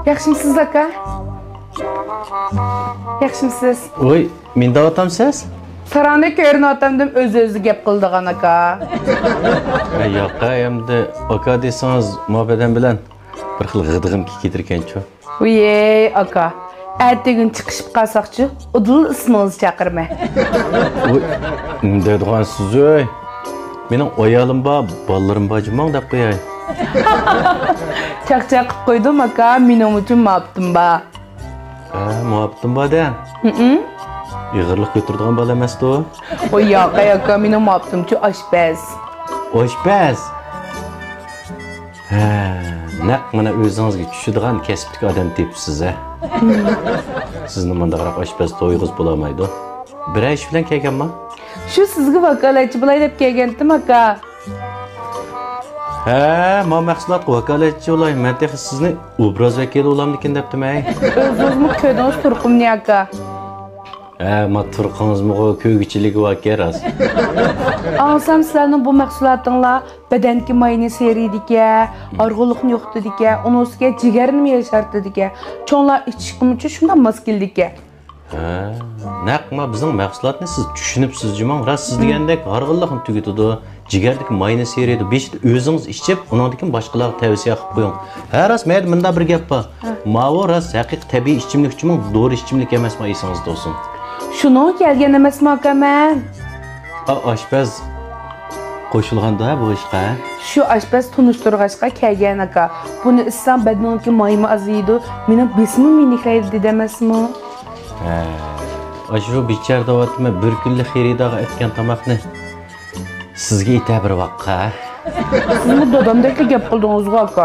Yaxshimisiz aka? Yaxshimisiz? Oy, men davatam siz? Saranda ko'rinatam deb o'z-o'zi gap qildigan aka. Yo'q, endi aka desangiz, muhabbatam bilan bir xil g'idig'im ketirganchu. Voy aka, ertaga chiqishib qolsaqchi, udul ismingizni chaqirma. Oy, deydigan siz oy. Mening oyalim bor, bolalarim bor jimang deb qo'yay. Chaqchaq qilib qo'ydim aka, mening uchun ma'bdim bor. Muhabbatim bor da. Yig'irlik ko'tiradigan bola emas-ku. Voy yo'q aka, mening ma'bdimchi oshpaz. Oshpaz. Naq mana o'zingizga tushadigan kasbdagi odam tepsiz a. Sizni bunday qarab oshpaz to'yg'iz bo'la olmaydi. Bir ish bilan kelganman. Shu sizga vakolatchi bo'lay deb kelgandim aka. Men mahsulot vakolatchi bo'lay, men texnik sizni obraz vakili bo'lamdikin debdim-ay. O'zingizmi ko'rdingiz turqimni aka. Men turqingizmi ko'gichiligi bor keras. Alsam sizlarning bu mahsulotinglar badanga mayni seriydiga, org'uliqni yo'qdiga, unisiga jigarni yashartidiga, cho'nglar ichishim uchun shunday mos keldiga. Naqma bizning mahsulotni siz tushunibsiz jumon. Ras siz degandek org'uliqni tugatadi, jigarlik mayni seriydi. Beshida o'zingiz ichib, uningdan boshqalarga tavsiya qilib qo'ying. Ras men bunda bir gap bor. Mavo ras haqiqiy tabiiy ichimlik uchun doğru ichimlik emas, esingiz bo'lsin. Shuni kelgan emasmi aka men? Oshpaz qo'shilganda bu ishga. Shu oshpaz tunishtirg'achqa kelgan aka. Buni ichsam badanimga maymi aziydi, meni besmi miniklaydi demasmi? Shu bichar davatma bir kunlik xaridaga aytgan tomoqni sizga ayta bir vaqqa. Sizni dadamdek gap qildingiz aka.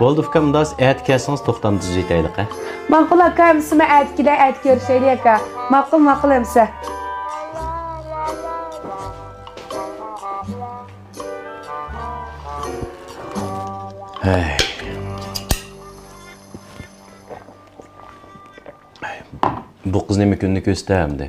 Bo'ldi ukam, bundas ayt kelsangiz to'xtam tuzaylik a. Ma'qul aka, sizga aytkilar ayt ko'rishaylik aka. Ma'qul emsa. Bu qiz nima kunni ko'ztamdi.